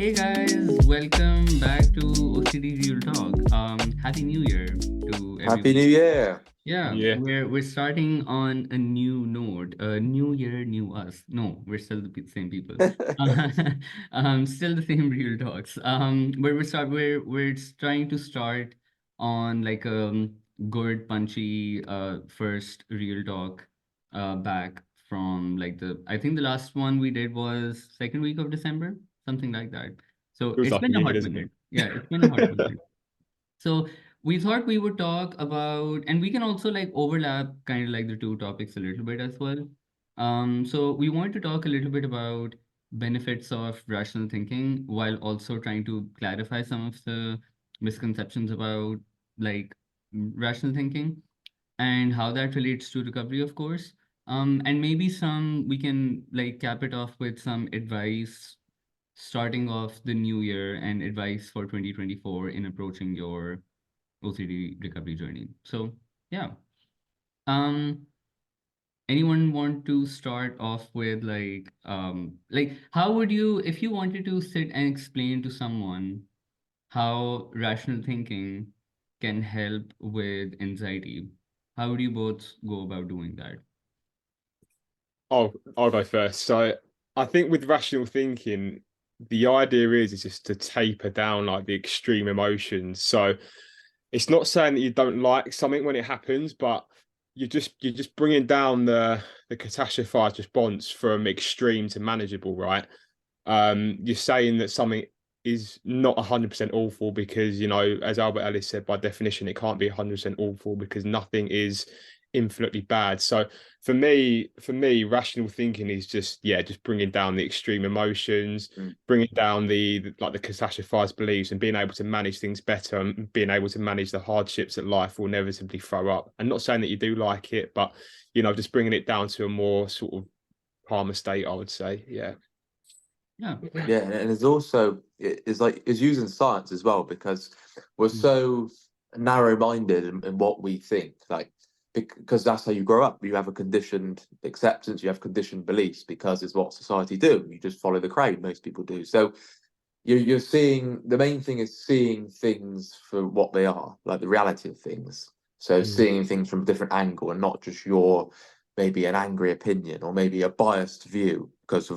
Hey guys, welcome back to OCD Real Talk. Happy New Year to Happy everyone. New Year. Yeah, Yeah. we're starting on a new note. New year, new us. No, we're still the same people. Uh, still the same Real Talks. But we're trying to start on like good punchy first Real Talk back from like the I think the last one we did was second week of December, something like that. So Feels it's like been a hot years ago. minute. Yeah, it's been a hot minute. So we thought we would talk about, and we can also like overlap kind of like the two topics a little bit as well. So we wanted to talk a little bit about benefits of rational thinking while also trying to clarify some of the misconceptions about like rational thinking and how that relates to recovery, of course. And maybe we can like cap it off with some advice starting off the new year and advice for 2024 in approaching your OCD recovery journey. So, yeah. Um, anyone want to start off with like how would you if you wanted to sit and explain to someone how rational thinking can help with anxiety, how would you both go about doing that? I'll go first. So I think with rational thinking, the idea is just to taper down like the extreme emotions. So it's not saying that you don't like something when it happens, but you're just bringing down the catastrophized response from extreme to manageable, right? You're saying that something is not 100% awful because, as Albert Ellis said, by definition, it can't be 100% awful because nothing is infinitely bad. So for me, rational thinking is just bringing down the extreme emotions, Mm. bringing down the catastrophized beliefs, and being able to manage things better and being able to manage the hardships that life will inevitably throw up. And not saying that you do like it, but just bringing it down to a more sort of calmer state, I would say. Yeah. Yeah. Yeah, and it's also it's using science as well because we're Mm. so narrow-minded in what we think, like because that's how you grow up. You have a conditioned acceptance, you have conditioned beliefs because it's what society do. You just follow the crowd, most people do. So you're seeing the main thing is seeing things for what they are, like the reality of things. So Mm. seeing things from a different angle and not just your maybe an angry opinion or maybe a biased view because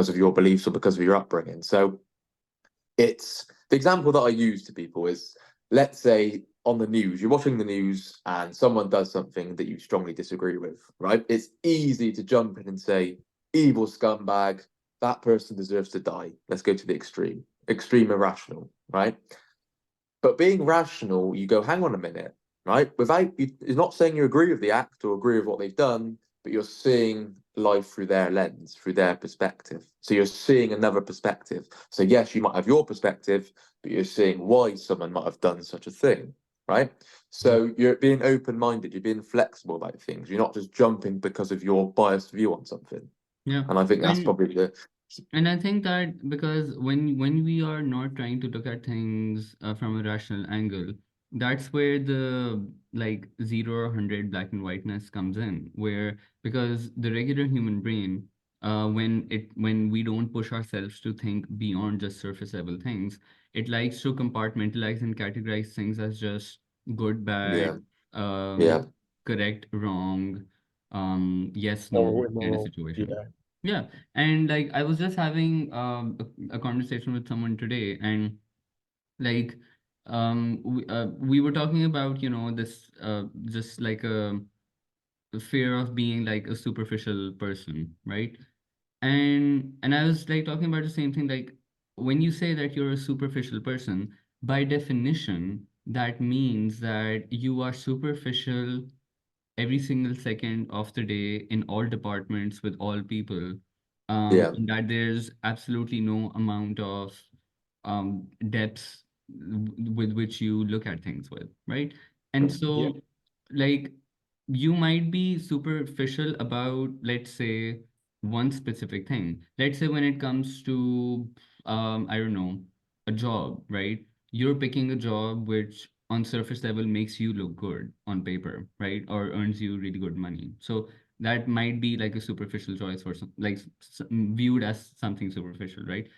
of your beliefs or because of your upbringing. So it's the example that I use to people is let's say on the news, you're watching the news and someone does something that you strongly disagree with, right? It's easy to jump in and say, evil scumbag, that person deserves to die. Let's go to the extreme irrational, right? But being rational, you go, hang on a minute, right? It's not saying you agree with the act or agree with what they've done, but you're seeing life through their lens, through their perspective. So you're seeing another perspective. So yes, you might have your perspective, but you're seeing why someone might have done such a thing, right? So you're being open-minded, you're being flexible about things. You're not just jumping because of your biased view on something. Yeah. And I think that's And probably the And I think that because when we are not trying to look at things from a rational angle, that's where the like 0 or 100 black and whiteness comes in, where because the regular human brain, when we don't push ourselves to think beyond just surface level things, it likes to compartmentalize and categorize things as just good, yeah, bad, yeah. correct, wrong, yes, no Moral, kind of immoral. situation. Yeah. Yeah, and like I was just having a conversation with someone today, and like we were talking about this just like a fear of being like a superficial person, right? And I was like talking about the same thing, like when you say that you're a superficial person, by definition, that means that you are superficial every single second of the day in all departments with all people, Yeah. and that there's absolutely no amount of depth with which you look at things with, right? And Yeah. so, like, you might be superficial about, let's say, one specific thing. Let's say when it comes to, I don't know, a job, right? You're picking a job which on surface level makes you look good on paper, right? Or earns you really good money. So that might be like a superficial choice for some, like viewed as something superficial, right?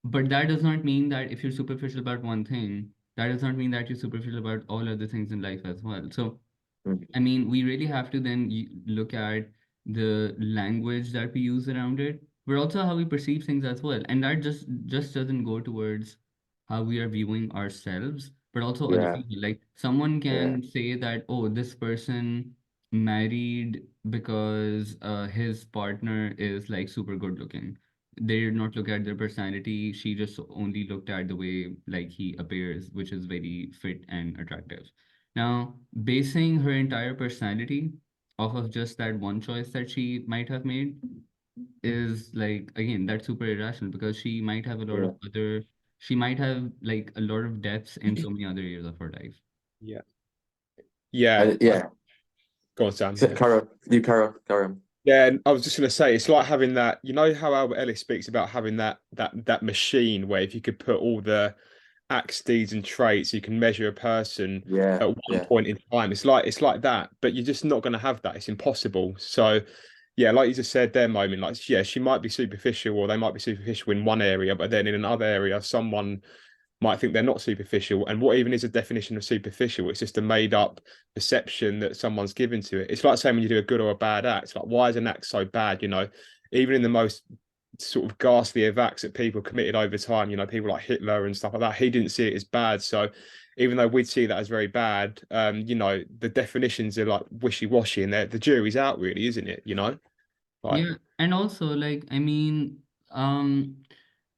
But that does not mean that if you're superficial about one thing, that does not mean that you're superficial about all other things in life as well. So Mm. I mean, we really have to then look at the language that we use around it, but also how we perceive things as well. And that just doesn't go towards how we are viewing ourselves, but also other Yeah, people. Like someone yeah, can say that, oh, this person married because his partner is like super good looking. They did not look at their personality. She just only looked at the way like he appears, which is very fit and attractive. Now, basing her entire personality off of just that one choice that she might have made is like, again, that's super irrational because she might have a lot yeah. of other, she might have like a lot of depths in so many other areas of her life. Yeah. Yeah. And yeah, Go on, Sam. Yeah. carry on. Yeah, and I was just going to say, it's like having that. You know how Albert Ellis speaks about having that machine where if you could put all the acts, deeds, and traits, you can measure a person Yeah, at one yeah, point in time. It's like that, but you're just not going to have that. It's impossible. So, yeah, like you just said, their moment, like yeah, she might be superficial, or they might be superficial in one area, but then in another area, someone might think they're not superficial. And what even is a definition of superficial? It's just a made up perception that someone's given to it. It's like saying when you do a good or a bad act, like why is an act so bad? Even in the most sort of ghastly of acts that people committed over time, people like Hitler and stuff like that, he didn't see it as bad. So even though we'd see that as very bad, the definitions are like wishy-washy and the jury's out really, isn't it? Like Yeah, and also like I mean, um,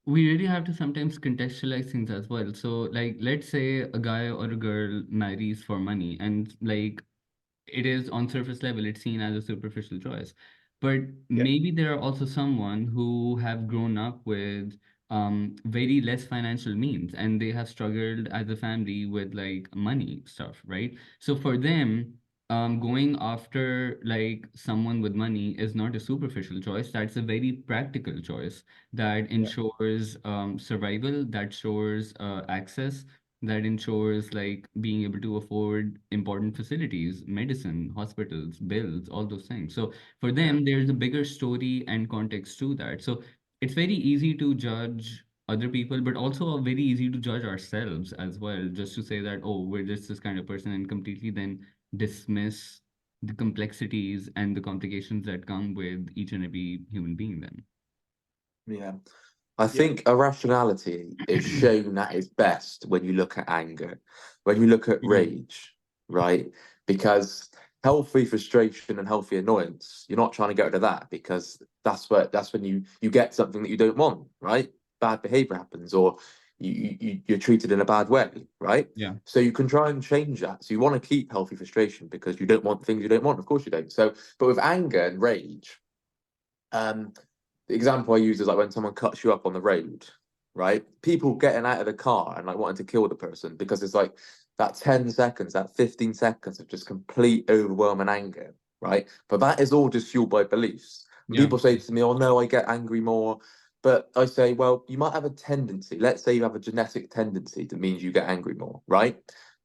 we really have to sometimes contextualize things as well. So like let's say a guy or a girl marries for money and like it is on surface level it's seen as a superficial choice, but yeah, maybe there are also someone who have grown up with very less financial means and they have struggled as a family with like money stuff, right? So for them, going after like someone with money is not a superficial choice, that's a very practical choice that yeah, ensures survival, that ensures access, that ensures like being able to afford important facilities, medicine, hospitals, bills, all those things. So for yeah. them, there's a bigger story and context to that. So it's very easy to judge other people, but also very easy to judge ourselves as well, just to say that, oh, we're just this kind of person and completely then dismiss the complexities and the complications that come with each and every human being then. Yeah. I yeah, think irrationality is shown at its best when you look at anger, when you look at Mhm. rage, right? Because healthy frustration and healthy annoyance, you're not trying to get rid of that because that's when you get something that you don't want, right? Bad behavior happens, or you're treated in a bad way, right? Yeah. So you can try and change that. So you want to keep healthy frustration because you don't want things you don't want. Of course you don't. So, but with anger and rage, the example I use is like when someone cuts you up on the road, right? People getting out of the car and like wanting to kill the person because it's like that 10 seconds, that 15 seconds of just complete overwhelming anger, right? But that is all just fueled by beliefs. And Yeah. people say to me, oh no, I get angry more. But I say, well, you might have a tendency. Let's say you have a genetic tendency that means you get angry more, right?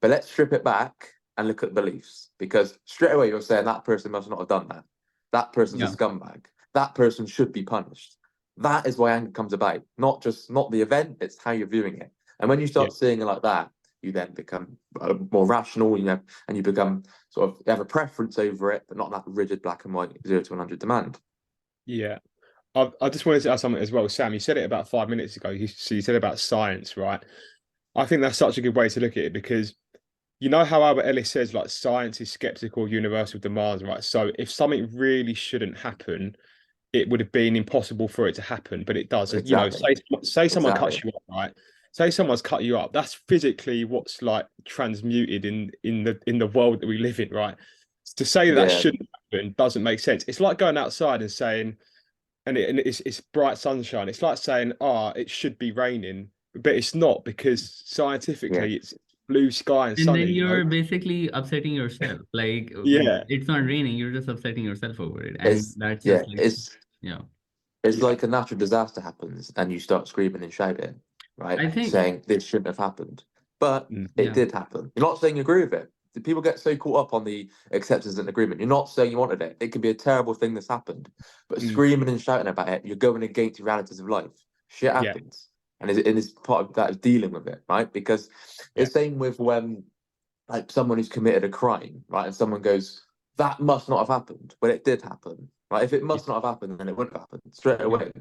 But let's strip it back and look at beliefs because straight away you're saying that person must not have done that. That person's a Yeah. scumbag. That person should be punished. That is why anger comes about, not the event, it's how you're viewing it. And when you yeah. start seeing it like that, you then become more rational, and you become sort of you have a preference over it, but not that rigid black and white 0 to 100 demand. Yeah. I just wanted to add something as well, Sam. You said it about 5 minutes ago. So you said about science, right? I think that's such a good way to look at it because you know how Albert Ellis says like science is skeptical, universal demands, right? So if something really shouldn't happen, it would have been impossible for it to happen, but it does. Exactly. Say someone Exactly. cuts you up, right? Say someone's cut you up. That's physically what's like transmuted in the world that we live in, right? To say that Yeah. shouldn't happen doesn't make sense. It's like going outside and saying, and it's bright sunshine. It's like saying, it should be raining, but it's not because Yeah. scientifically it's blue sky and And sunny, then you're basically upsetting yourself. Like Yeah, it's not raining, you're just upsetting yourself over it. And It's that's yeah, just like, it's yeah. it's yeah, like a natural disaster happens and you start screaming and shouting, right? I think, Saying this shouldn't have happened. But mm, it yeah. did happen. You're not saying you agree with it. People get so caught up on the acceptance and agreement. You're not saying you wanted it. It could be a terrible thing that's happened. But mm, screaming and shouting about it, you're going against the realities of life. Shit yeah, happens. and is part of that is dealing with it, right? Because Yeah. it's same with when like someone who's committed a crime, right, and someone goes, that must not have happened, but it did happen, right? If it Yeah. must not have happened, then it wouldn't have happened straight Yeah. away.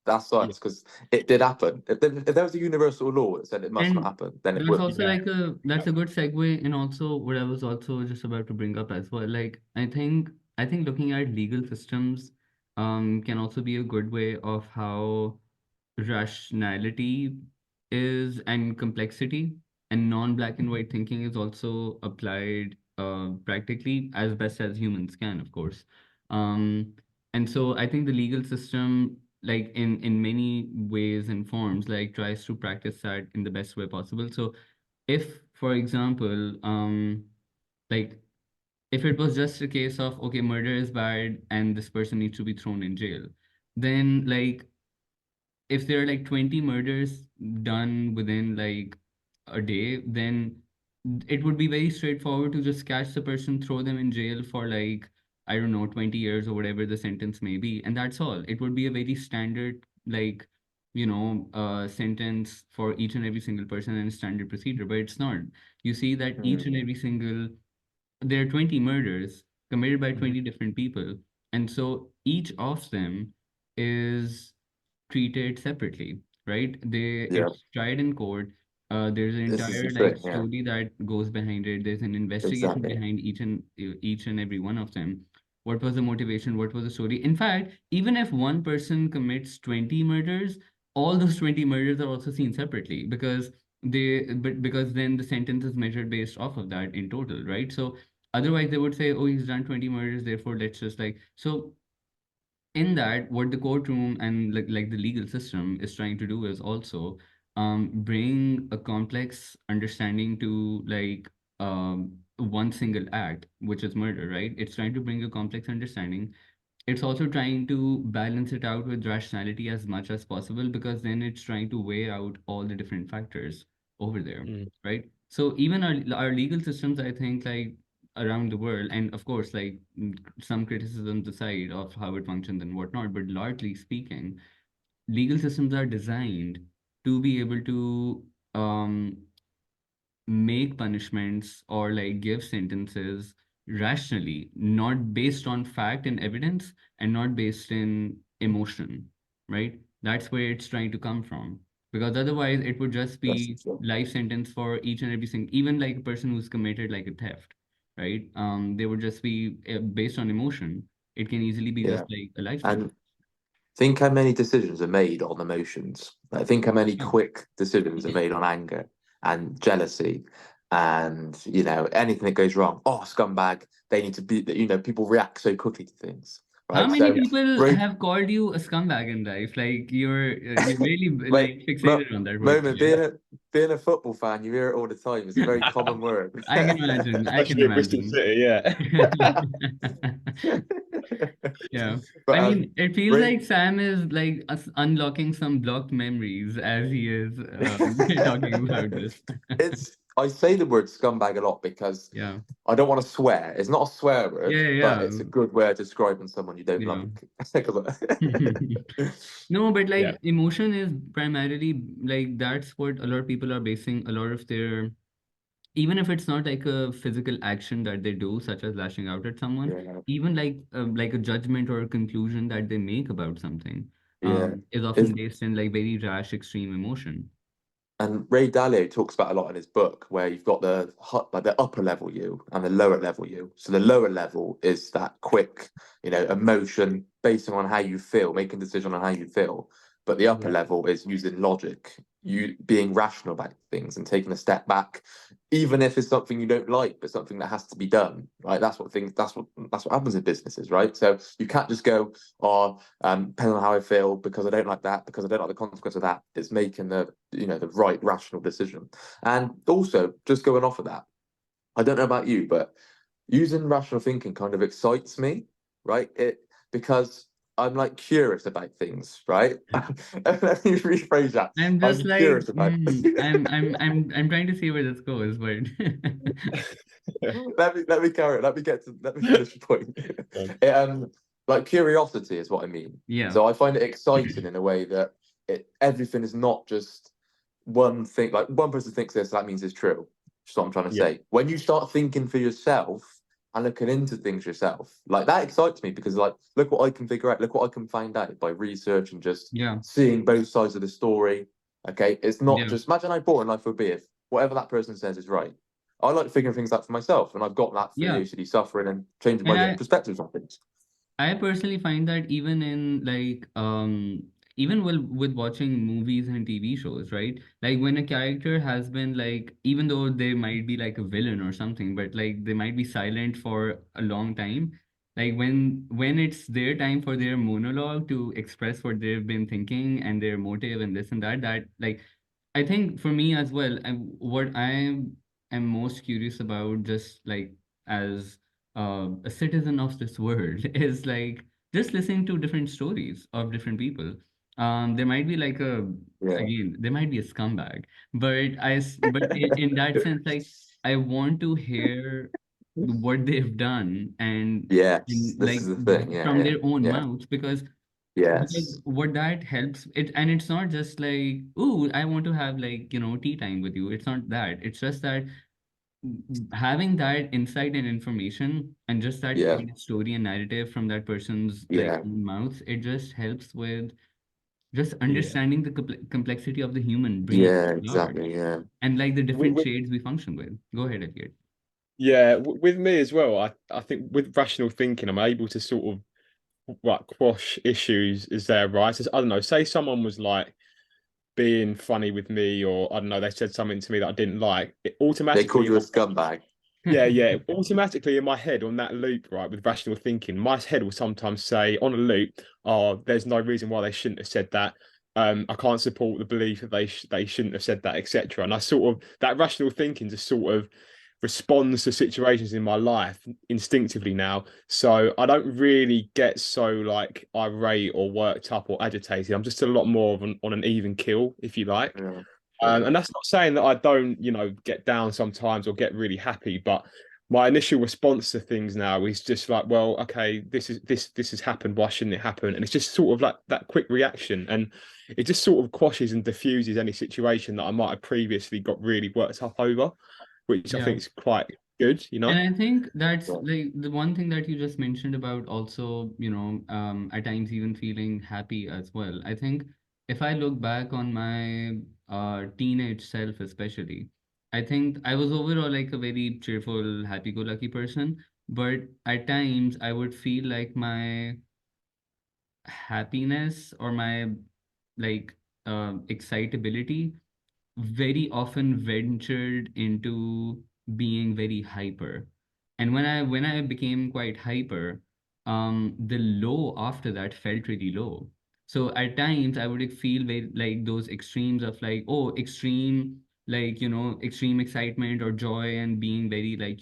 That's Yeah. science because it did happen. If there was a universal law that said it must not And happen, then it there's would. also Yeah. like that's a good segue in also what I was also just about to bring up as well. Like I think looking at legal systems can also be a good way of how rationality is and complexity and non-black and white thinking is also applied practically as best as humans can, of course. Um, and so I think the legal system, like in many ways and forms, like tries to practice that in the best way possible. So if, for example, like if it was just a case of okay, murder is bad and this person needs to be thrown in jail, then like if there are like 20 murders done within like a day, then it would be very straightforward to just catch the person, throw them in jail for like, I don't know, 20 years or whatever the sentence may be. And that's all. It would be a very standard, like, sentence for each and every single person and standard procedure, but it's not. You see that each and Mm. every single there are 20 murders committed by Mhm. 20 different people. And so each of them is treated separately, right? Yeah, It's tried in court. There's an this is the entire like thing. Yeah, story that goes behind it. There's an investigation exactly. behind each and every one of them. What was the motivation? What was the story? In fact, even if one person commits 20 murders, all those 20 murders are also seen separately because then the sentence is measured based off of that in total, right? So otherwise, they would say, oh, he's done 20 murders, therefore let's just like so in that what the courtroom and like the legal system is trying to do is also bring a complex understanding to like one single act, which is murder, right? It's trying to bring a complex understanding. It's also trying to balance it out with rationality as much as possible because then it's trying to weigh out all the different factors over there, Mm. right? So even our legal systems, I think, like around the world, and of course, like some criticisms aside of how it functions and whatnot, but largely speaking, legal systems are designed to be able to um, make punishments or like give sentences rationally, not based on fact and evidence and not based in emotion, right? That's where it's trying to come from. Because otherwise, it would just That's be true. life sentence for each and every single, even like a person who's committed like a theft, right? They would just be based on emotion. It can easily be just Yeah, like a life sentence. and think how many decisions are made on emotions. Like, think how many Yeah. quick decisions are made on anger and jealousy, and anything that goes wrong. Oh, scumbag! They need to be. People react so quickly to things, How right? many So, people Ray, have called you a scumbag in life? Like you're really wait, like fixated on that word moment. today. Being a football fan, you hear it all the time. It's a very common word. I can imagine. I can Especially at Bristol imagine. City, yeah. Yeah. But I mean, it feels Ray, like Sam is like unlocking some blocked memories as he is talking about this. it's I say the word scumbag a lot because Yeah. I don't want to swear. It's not a swear Yeah. word, but Yeah. it's a good way of describing someone you don't Yeah. like. No, but Yeah. like emotion is primarily like that's what a lot of people are basing a lot of their even if it's not like a physical action that they do, such as lashing out at someone, Yeah, even like a judgment or a conclusion that they make about something, yeah. is often It's, based in like very rash, extreme emotion. and Ray Dalio talks about a lot in his book where you've got like the upper level you and the lower level you. So the lower level is that quick, emotion based on how you feel, making a decision on how you feel. But the upper Yeah. level is using logic, you being rational about things and taking a step back, even if it's something you don't like, but something that has to be done. Right. That's what happens in businesses, right? So you can't just go, oh, depending on how I feel, because I don't like that, because I don't like the consequence of that. It's making the right rational decision. And also, just going off of that, I don't know about you, but using rational thinking kind of excites me, right? It because I'm like curious about things, right? Let me rephrase that. I'm just I'm like, curious about. I'm trying to see where this goes, but Let me carry it. Let me finish the point. Um, It, like curiosity is what I mean. yeah. So I find it exciting in a way that everything is not just one thing. Like one person thinks this, that means it's true. That's what I'm trying to Yeah. say. When you start thinking for yourself and looking into things yourself, like that excites me because like look what I can figure out, look what I can find out by research and just Yeah. seeing both sides of the story. Okay, it's not Yeah. just imagine how boring life would be if whatever that person says is right. I like figuring things out for myself, and I've got that through the Yeah. OCD suffering and changing And my I perspectives on things. I personally find that even in like even with watching movies and TV shows, right? Like when a character has been like, even though they might be like a villain or something, but like they might be silent for a long time. Like when it's their time for their monologue to express what they've been thinking and their motive and this and that, that like I think for me as well, what I am most curious about, just like as a citizen of this world, is like just listening to different stories of different people. There might be like a Yeah. again, there might be a scumbag, but but in that sense, like I want to hear what they've done Yes, and this like is the thing. Yeah, from yeah, their own yeah. mouths, because Yes. what that helps it, and it's not just like, oh, I want to have like, tea time with you. It's not that. It's just that having that insight and information and just that Yeah, kind of story and narrative from that person's like yeah, own mouths, it just helps with just Yeah. understanding the complexity of the human brain yeah, at large, exactly. Yeah, and like the different With, shades we function with. Go ahead, Elliot. yeah, with me as well. I think with rational thinking, I'm able to sort of like quash issues as they arise. I don't know. Say someone was like being funny with me, or I don't know, they said something to me that I didn't like. It they called automatically, you a scumbag. yeah, automatically in my head on that loop, right, with rational thinking, my head will sometimes say on a loop, "Oh, there's no reason why they shouldn't have said that. I can't support the belief that they shouldn't have said that, etc." And I sort of that rational thinking just sort of responds to situations in my life instinctively now. So I don't really get so like irate or worked up or agitated. I'm just a lot more of on an even kill, if you like. Yeah, yeah, And that's not saying that I don't, get down sometimes or get really happy, but my initial response to things now is just like, well, okay, this has happened. Why shouldn't it happen? And it's just sort of like that quick reaction, and it just sort of quashes and diffuses any situation that I might have previously got really worked up over, which I Yeah. think is quite good, And I think that's yeah, like the one thing that you just mentioned about also, at times even feeling happy as well. I think if I look back on my teenage self, especially, I think I was overall like a very cheerful, happy-go-lucky person. But at times I would feel like my happiness or my like excitability very often ventured into being very hyper. And when I became quite hyper, the low after that felt really low. So at times I would like, feel very like those extremes of like, oh, extreme, like, extreme excitement or joy and being very like,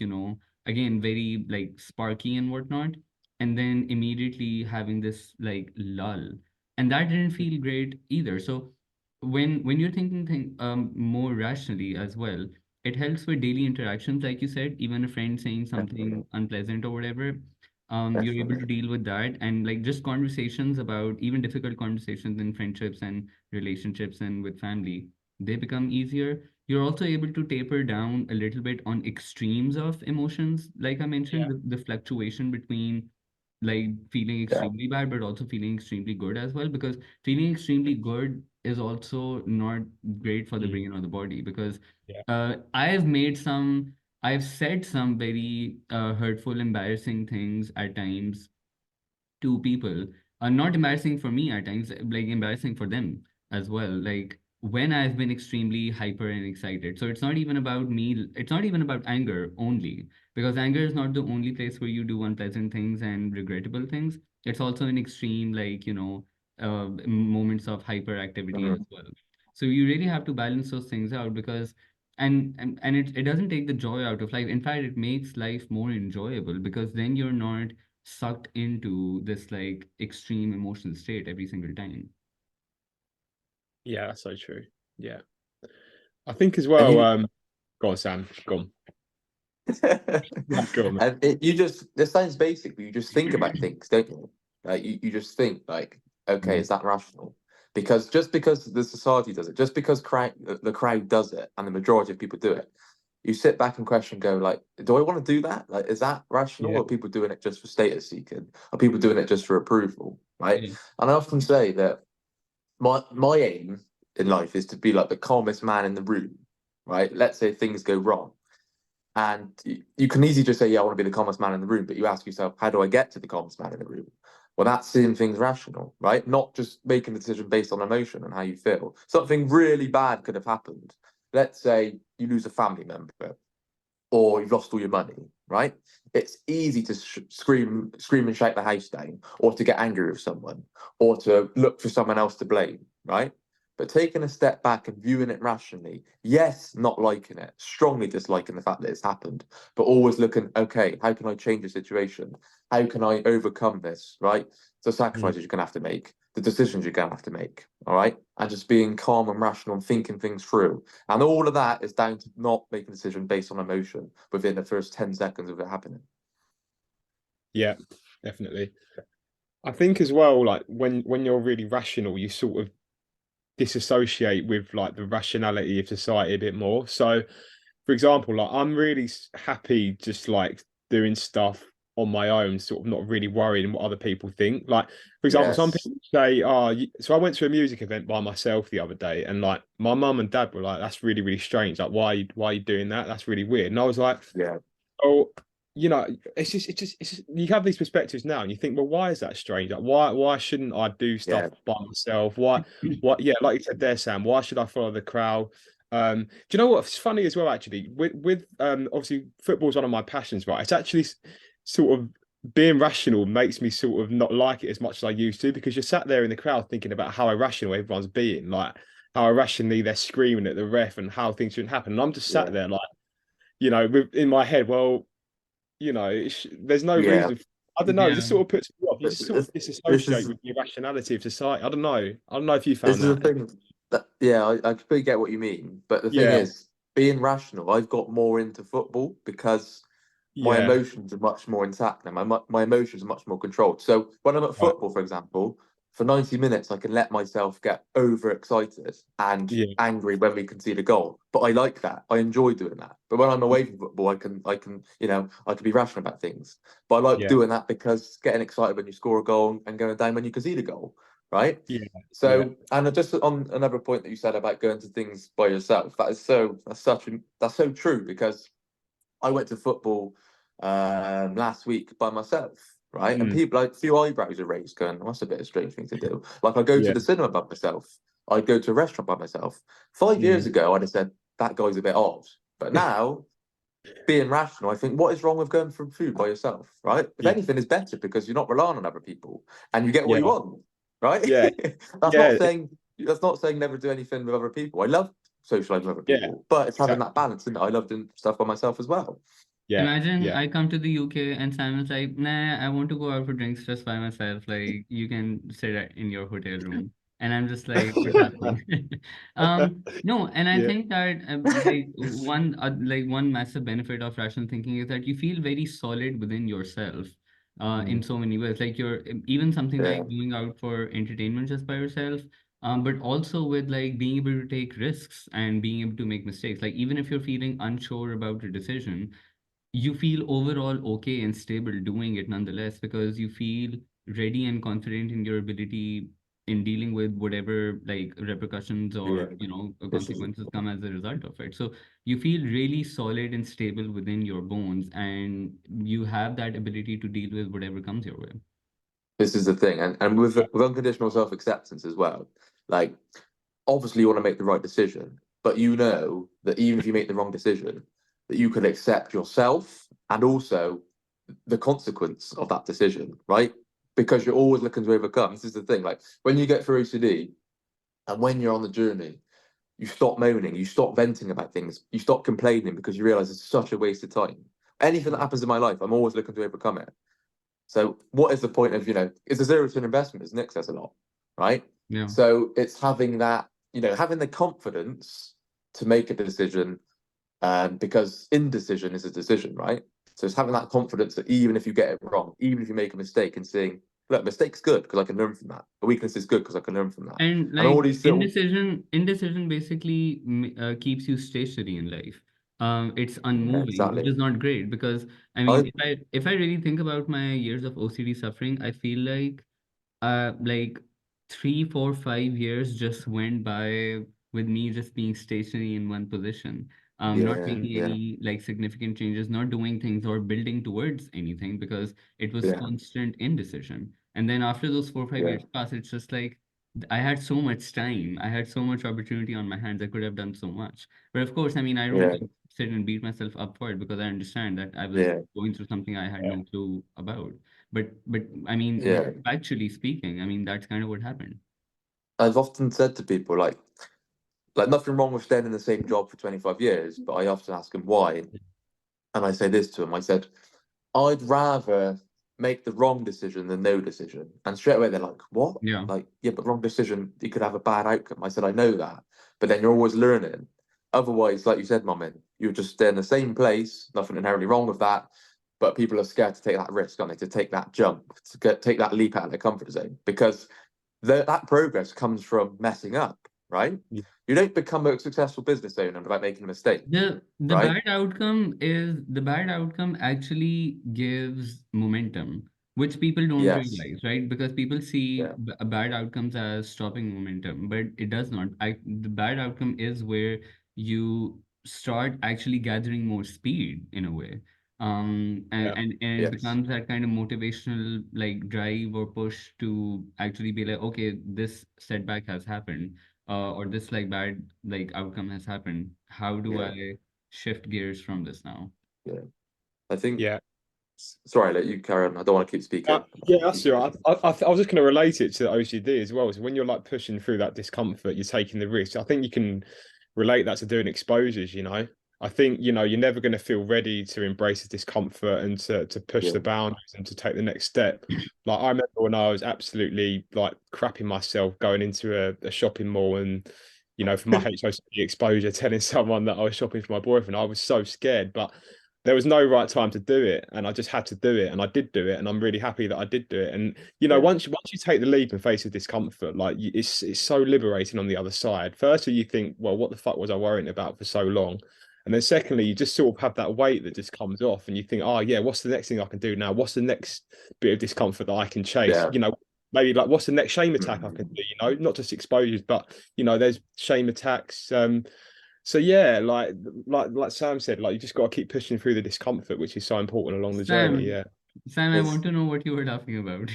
again, very like sparky and whatnot. And then immediately having this like lull. And that didn't feel great either. So when you're thinking more rationally as well, it helps with daily interactions, like you said, even a friend saying something definitely, unpleasant or whatever, you're able to definitely. deal with that, and like just conversations about even difficult conversations in friendships and relationships and with family, they become easier. You're also able to taper down a little bit on extremes of emotions, like I mentioned, Yeah. the fluctuation between like feeling Yeah, extremely bad but also feeling extremely good as well, because feeling extremely good is also not great for the Mm. brain or the body, because Yeah. I've said some very hurtful, embarrassing things at times to people, not embarrassing for me at times, like embarrassing for them as well, like when I've been extremely hyper and excited. So it's not even about me, it's not even about anger only, because anger is not the only place where you do unpleasant things and regrettable things. It's also an extreme, like, moments of hyperactivity as mhm, well. So you really have to balance those things out, because and it doesn't take the joy out of life. In fact, it makes life more enjoyable, because then you're not sucked into this like extreme emotional state every single time. Yeah, that's so true. Yeah. I think as and well, you go on, Sam. Go on. Go on. you just this sounds basic, but you just think about things, don't you? Like you just think like, okay, Yeah. is that rational? Because just because the society does it, just because the crowd does it, and the majority of people do it, you sit back and question, go like, do I want to do that? Like, is that rational? Yeah. Or are people doing it just for status seeking? Are people doing it just for approval? Right? Yeah. And I often say that my aim in life is to be like the calmest man in the room. Right? Let's say things go wrong. And you can easily just say, yeah, I want to be the calmest man in the room. But you ask yourself, how do I get to the calmest man in the room? Well, that's seeing things rational, right? Not just making a decision based on emotion and how you feel. Something really bad could have happened. Let's say you lose a family member or you've lost all your money, right? It's easy to scream and shake the house down, or to get angry with someone, or to look for someone else to blame, right? But taking a step back and viewing it rationally, yes, not liking it, strongly disliking the fact that it's happened, but always looking, okay, how can I change the situation? How can I overcome this, right? The sacrifices you're going to have to make, the decisions you're going to have to make, all right? And just being calm and rational and thinking things through. And all of that is down to not making a decision based on emotion within the first 10 seconds of it happening. Yeah, definitely. I think as well, like when you're really rational, you sort of disassociate with like the rationality of society a bit more. So, for example, like I'm really happy just like doing stuff on my own, sort of not really worrying what other people think. Like, for example, some Yes. people say, "Oh," so I went to a music event by myself the other day, and like my mum and dad were like, "That's really, really strange. Like, why are you doing that? That's really weird." And I was like, Yeah. "Oh, you know, it's just you have these perspectives now, and you think, well, why is that strange? Like, why shouldn't I do stuff Yeah. by myself? What? Yeah, like you said there, Sam. Why should I follow the crowd?" Do you know what's funny as well? Actually, with obviously football is one of my passions, right? It's actually sort of being rational makes me sort of not like it as much as I used to, because you're sat there in the crowd thinking about how irrational everyone's being, like how irrationally they're screaming at the ref and how things shouldn't happen. And I'm just sat Yeah. there like, in my head, well, there's no Yeah. reason. I don't know. It Yeah. just sort of puts me off. You But just sort of this disassociate is with the irrationality of society. I don't know. I don't know if you this found is the that. thing that, yeah, I completely get what you mean. But the thing Yeah, is, being rational, I've got more into football because my yeah, emotions are much more intact now. My emotions are much more controlled. So when I'm at right, football, for example, for 90 minutes, I can let myself get overexcited and yeah, angry when we concede a goal. But I like that. I enjoy doing that. But when I'm away from football, I can be rational about things. But I like yeah, doing that because getting excited when you score a goal and going down when you concede a goal, right? yeah, yeah, So, and just on another point that you said about going to things by yourself, that's so true, because I went to football last week by myself, right? And mm, people, like, a few eyebrows are raised, going, "That's a bit of a strange thing to do." Like, I go to yeah, the cinema by myself. I go to a restaurant by myself. 5 years mm, ago, I'd have said that guy's a bit odd. But now, being rational, I think, what is wrong with going for food by yourself, right? If yeah, anything, is better because you're not relying on other people and you get what you yeah, want, right? yeah, That's not yeah, saying never do anything with other people. I love socializing with other yeah, people, but it's having exactly. that balance, isn't it? I love doing stuff by myself as well. Yeah, Imagine yeah, I come to the UK and Simon's like, nah, I want to go out for drinks just by myself. Like, you can sit in your hotel room. And I'm just like, what's happening? No, and I yeah, think that like one massive benefit of rational thinking is that you feel very solid within yourself, in Mm, so many ways. Like even something yeah, like going out for entertainment just by yourself, but also with like being able to take risks and being able to make mistakes. Like even if you're feeling unsure about a decision, you feel overall okay and stable doing it nonetheless, because you feel ready and confident in your ability in dealing with whatever like repercussions yeah. or This is consequences come as a result of it. So you feel really solid and stable within your bones, and you have that ability to deal with whatever comes your way. this is the thing, and with unconditional self acceptance as well. Like, obviously, you want to make the right decision, but you know that even if you make the wrong decision, that you can accept yourself and also the consequence of that decision, right? Because you're always looking to overcome. This is the thing. Like, when you get through OCD and when you're on the journey, you stop moaning, you stop venting about things, you stop complaining, because you realize it's such a waste of time. Anything that happens in my life, I'm always looking to overcome it. So what is the point of, it's a zero to an investment, as Nick says a lot, right? Yeah. So it's having that, having the confidence to make a decision, because indecision is a decision, right? So it's having that confidence that even if you get it wrong, even if you make a mistake, and seeing, look, mistake's good because I can learn from that. A weakness is good because I can learn from that. And And all like these little, indecision basically keeps you stationary in life. It's yeah, unmoving, which exactly. is not great because I mean, I if I really think about my years of OCD suffering, I feel like 3, 4, 5 years just went by with me just being stationary in one position, not yeah, making yeah, any like significant changes, not doing things or building towards anything because it was yeah, constant indecision. And then after those 4, 5 yeah, years pass, it's just like I had so much time, I had so much opportunity on my hands, I could have done so much. But of course, I mean, I don't yeah, like sit and beat myself up for it because I understand that I was yeah, going through something I had Yeah. no clue about. But I mean, yeah. actually speaking, I mean that's kind of what happened. I've often said to people like nothing wrong with staying in the same job for 25 years, but I often ask them why. And I say this to them. I said, I'd rather make the wrong decision than no decision. And straight away they're like, what? Yeah. Like, yeah, but wrong decision, you could have a bad outcome. I said, I know that. But then you're always learning. Otherwise, like you said, Mum, you're just stay in the same place, nothing inherently wrong with that. But people are scared to take that risk, aren't they? To take that jump, take that leap out of their comfort zone. Because that progress comes from messing up, right? Yeah. You don't become a successful business owner without making a mistake, The right? bad outcome actually gives momentum, which people don't Yes. realize, right? Because people see Yeah. bad outcomes as stopping momentum, but it does not. The bad outcome is where you start actually gathering more speed in a way. Yeah. And it Yes. becomes that kind of motivational like drive or push to actually be like, okay, this setback has happened, or this like bad like outcome has happened. How do Yeah. I shift gears from this now? Yeah. I think. Yeah. Sorry, let you carry on. I don't want to keep speaking. Yeah, that's right. I was just going to relate it to OCD as well. So when you're like pushing through that discomfort, you're taking the risk. I think you can relate that to doing exposures, you know. I think, you know, you're never going to feel ready to embrace the discomfort and to push Yeah. the boundaries and to take the next step. Like I remember when I was absolutely like crapping myself going into a shopping mall and, you know, for my HOCD exposure, telling someone that I was shopping for my boyfriend, I was so scared. But there was no right time to do it, and I just had to do it, and I did do it, and I'm really happy that I did do it. And you know, Yeah. once you take the leap and face the discomfort, like it's so liberating on the other side. Firstly, you think, well, what the fuck was I worrying about for so long? And then secondly, you just sort of have that weight that just comes off, and you think, oh yeah, what's the next thing I can do now? What's the next bit of discomfort that I can chase? Yeah. You know, maybe like what's the next shame attack I can do? You know, not just exposures, but you know, there's shame attacks. So yeah, like Sam said, like you just got to keep pushing through the discomfort, which is so important along the journey. Sam, Yeah, Sam, I There's want to know what you were laughing about.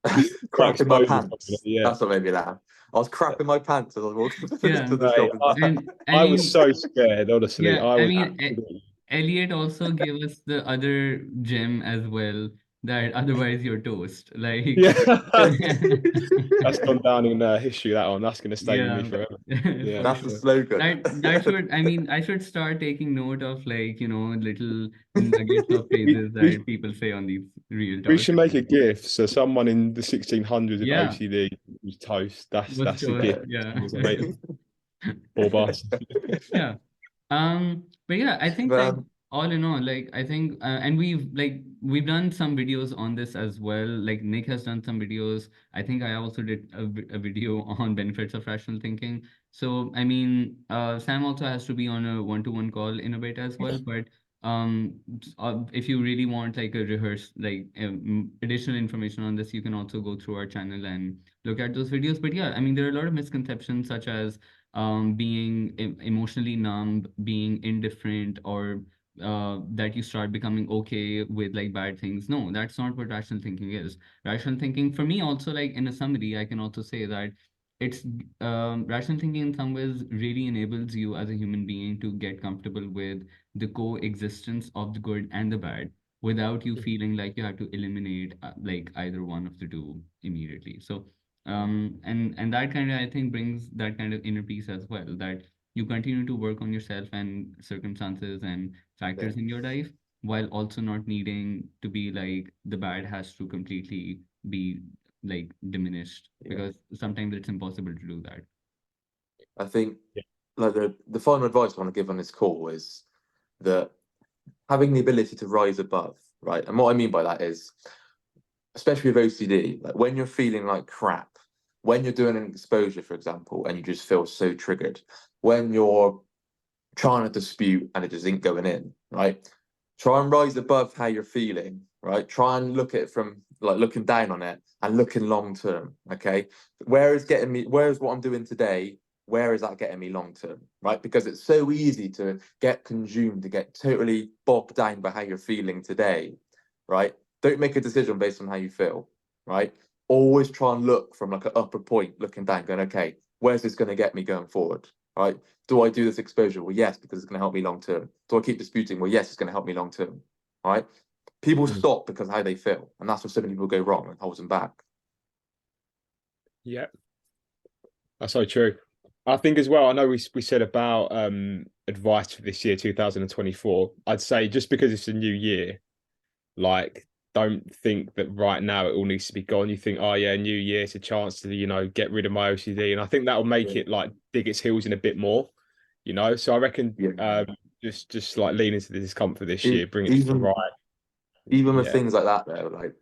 cracks crapping my bones or something. pants. Yeah, That's what made me laugh. I was crapping my pants as I was walking to Yeah, the mate, shopping center. and I I was mean, so scared. Honestly, yeah, I I was mean, absolutely. Elliot also gave us the other gem as well, that otherwise you're toast. Like, Yeah, that's gone down in history. That one, that's going to stay with me yeah, forever. Yeah, for That's the sure. slogan. That should, I mean, I should start taking note of like, little nuggets of we, phrases we that people say on these real we talks. should make a gift. So someone in the 1600s with Yeah, OCD was toast. was That's the toast. gift. Yeah. Someone's a mate or bust. Yeah. But yeah, I think But, like all in all, like I think, and we've done some videos on this as well. Like Nick has done some videos. I think I also did a video on benefits of rational thinking. So I mean, Sam also has to be on a one-to-one call in a bit as well. But if you really want like a rehearse like additional information on this, you can also go through our channel and look at those videos. But yeah, I mean, there are a lot of misconceptions such as being emotionally numb, being indifferent, or that you start becoming okay with like bad things. No, that's not what rational thinking is. Rational thinking, for me, also like in a summary, I can also say that it's rational thinking in some ways really enables you as a human being to get comfortable with the coexistence of the good and the bad without you feeling like you have to eliminate like either one of the two immediately. So and that kind of I think brings that kind of inner peace as well, that you continue to work on yourself and circumstances and yeah, factors in your life while also not needing to be like the bad has to completely be like diminished, yeah. because sometimes it's impossible to do that. I think Yeah, like the final advice I want to give on this call is that having the ability to rise above, right? And what I mean by that is especially with OCD, like when you're feeling like crap, when you're doing an exposure, for example, and you just feel so triggered, when you're trying to dispute and it just ain't going in, right? Try and rise above how you're feeling, right? Try and look at it from like looking down on it and looking long term, okay? Where is what I'm doing today? Where is that getting me long term, right? Because it's so easy to get consumed, to get totally bogged down by how you're feeling today, right? Don't make a decision based on how you feel, right? Always try and look from like an upper point, looking down, going, okay, where's this going to get me going forward, right? Do I do this exposure? Well, yes, because it's going to help me long term. Do I keep disputing? Well, yes, it's going to help me long term, right? People stop because of how they feel, and that's where so many people go wrong and holds them back. Yeah, that's so true. I think as well, I know we said about advice for this year, 2024. I'd say just because it's a new year, like don't think that right now it all needs to be gone. You think, oh yeah, new year, it's a chance to, get rid of my OCD. And I think that'll make it like dig its heels in a bit more, So I reckon just like lean into the discomfort this year, bring it to the right. Even with things like that though, like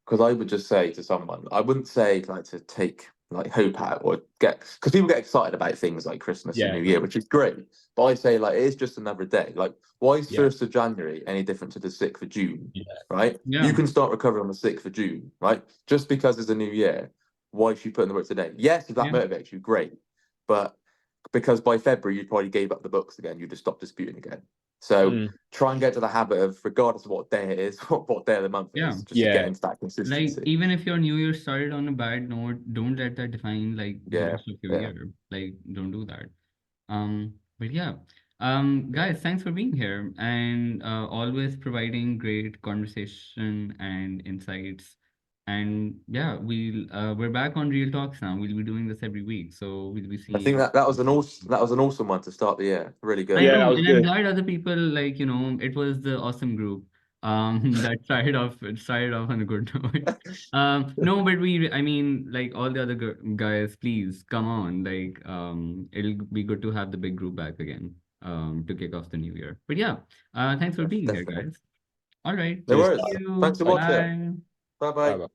because I would just say to someone, I wouldn't say like to take like hope out or because people get excited about things like Christmas and New Year, which is great. But I say like it's just another day. Like why is 1st of January any different to the 6th of June? Right? Yeah. You can start recovering on the 6th of June, right? Just because it's a new year, why should you put in the work today? Yes, if that motivates you, great. But because by February you probably gave up the books again, you just stopped disputing again. So try and get to the habit of, regardless of what day it is, what day of the month it is, just to get into that consistency. Like even if your New Year started on a bad note, don't let that define like the rest of your year. Like don't do that. But yeah. Guys, thanks for being here and always providing great conversation and insights. And yeah, we're back on Real Talks now. We'll be doing this every week, so we'll be I think seeing. that was an awesome one to start the year. Really good. I know, that was and I'm good. glad other people like, it was the awesome group that started off on a good note. No, but I mean, like all the other guys, please come on. Like, it'll be good to have the big group back again to kick off the new year. But yeah, thanks for being here, Definitely. guys. All right. No Cheers. worries. See you. Thanks for watching. Bye. Bye bye. Bye-bye.